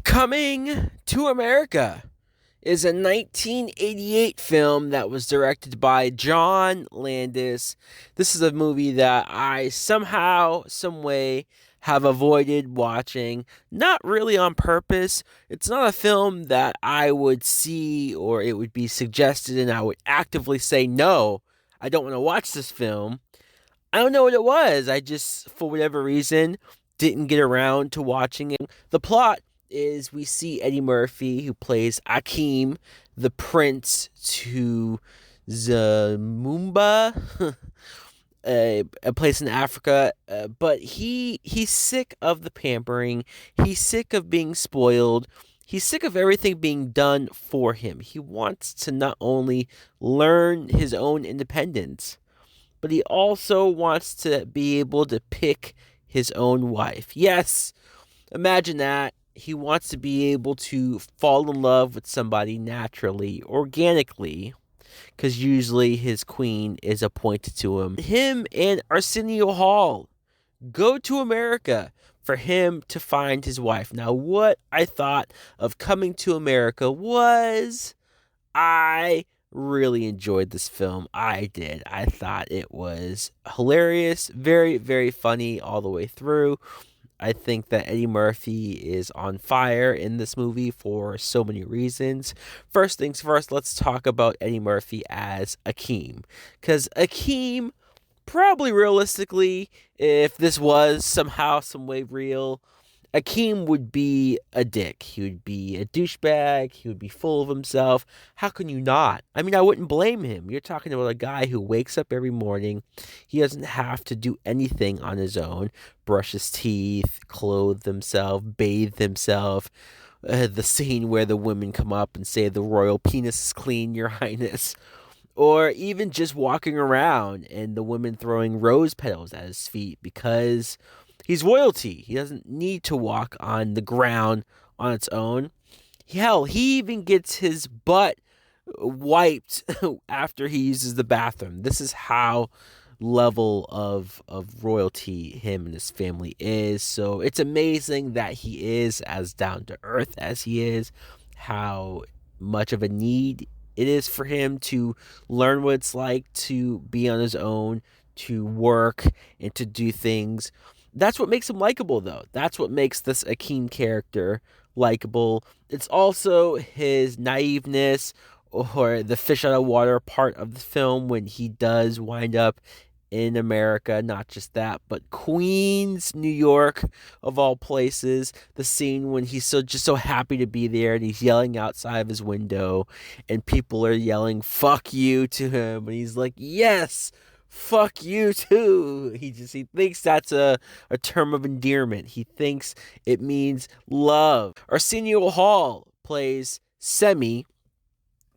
Coming to America is a 1988 film that was directed by John Landis. This is a movie that I somehow, some way, have avoided watching. Not really on purpose. It's not a film that I would see or it would be suggested and I would actively say, no, I don't want to watch this film. I don't know what it was. I just, for whatever reason, didn't get around to watching it. The plot is we see Eddie Murphy, who plays Akeem, the prince to Zamumba, a place in Africa. But he's sick of the pampering. He's sick of being spoiled. He's sick of everything being done for him. He wants to not only learn his own independence, but he also wants to be able to pick his own wife. Yes, imagine that. He wants to be able to fall in love with somebody naturally, organically, because usually his queen is appointed to him. Him and Arsenio Hall go to America for him to find his wife. Now, what I thought of Coming to America was I really enjoyed this film. I did. I thought it was hilarious, very, very funny all the way through. I think that Eddie Murphy is on fire in this movie for so many reasons. First things first, let's talk about Eddie Murphy as Akeem. Because Akeem, probably realistically, if this was somehow, some way real, Akeem would be a dick. He would be a douchebag. He would be full of himself. How can you not? I mean, I wouldn't blame him. You're talking about a guy who wakes up every morning. He doesn't have to do anything on his own. Brush his teeth, clothe himself, bathe himself. The scene where the women come up and say the royal penis is clean, your highness. Or even just walking around and the women throwing rose petals at his feet because he's royalty. He doesn't need to walk on the ground on its own. Hell, he even gets his butt wiped after he uses the bathroom. This is how level of royalty him and his family is. So it's amazing that he is as down to earth as he is, how much of a need it is for him to learn what it's like to be on his own, to work, and to do things. That's what makes him likable, though. That's what makes this Akeem character likable. It's also his naiveness or the fish out of water part of the film when he does wind up in America. Not just that, but Queens, New York, of all places. The scene when he's so happy to be there and he's yelling outside of his window and people are yelling "fuck you" to him and he's like, "Yes, fuck you too." He thinks that's a term of endearment. He thinks it means love. Arsenio Hall plays Semi,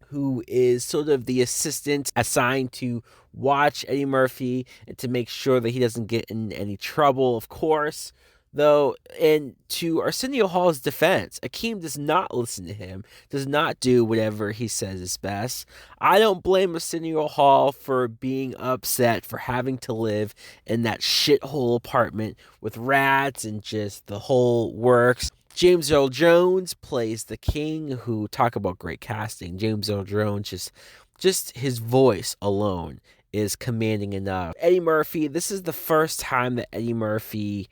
who is sort of the assistant assigned to watch Eddie Murphy and to make sure that he doesn't get in any trouble, of course. Though, and to Arsenio Hall's defense, Akeem does not listen to him, does not do whatever he says is best. I don't blame Arsenio Hall for being upset for having to live in that shithole apartment with rats and just the whole works. James Earl Jones plays the king, who, talk about great casting. James Earl Jones, just his voice alone is commanding enough. Eddie Murphy, this is the first time that Eddie Murphy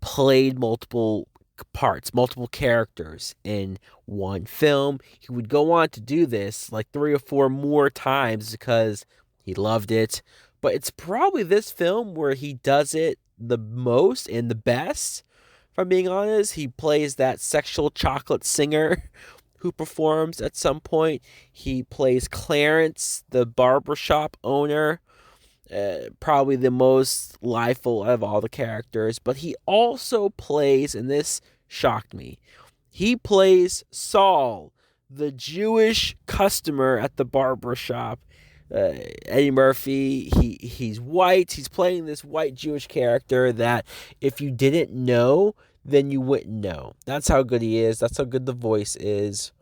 played multiple parts, multiple characters in one film. He would go on to do this like 3 or 4 more times because he loved it. But it's probably this film where he does it the most and the best. If I'm being honest, he plays that sexual chocolate singer who performs at some point. He plays Clarence, the barbershop owner, probably the most liveful of all the characters. But he also plays, and this shocked me, he plays Saul, the Jewish customer at the barbershop. Eddie Murphy, he's white. He's playing this white Jewish character that if you didn't know, then you wouldn't know. That's how good he is. That's how good the voice is.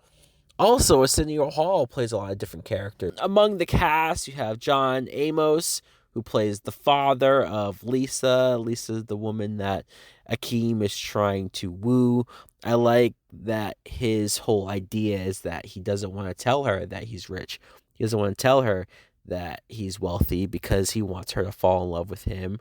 Also, Arsenio Hall plays a lot of different characters. Among the cast, you have John Amos, who plays the father of Lisa. Lisa's the woman that Akeem is trying to woo. I like that his whole idea is that he doesn't want to tell her that he's rich. He doesn't want to tell her that he's wealthy because he wants her to fall in love with him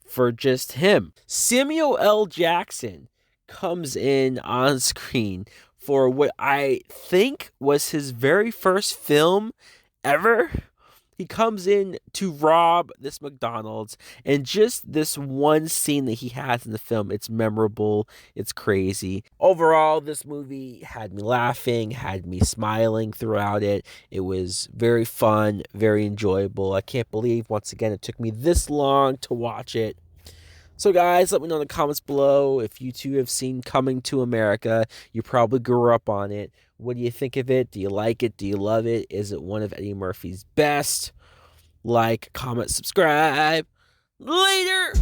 for just him. Samuel L. Jackson comes in on screen for what I think was his very first film ever. He comes in to rob this McDonald's, and just this one scene that he has in the film, it's memorable, it's crazy. Overall, this movie had me laughing, had me smiling throughout it. It was very fun, very enjoyable. I can't believe, once again, it took me this long to watch it. So, guys, let me know in the comments below if you too have seen Coming to America. You probably grew up on it. What do you think of it? Do you like it? Do you love it? Is it one of Eddie Murphy's best? Like, comment, subscribe. Later!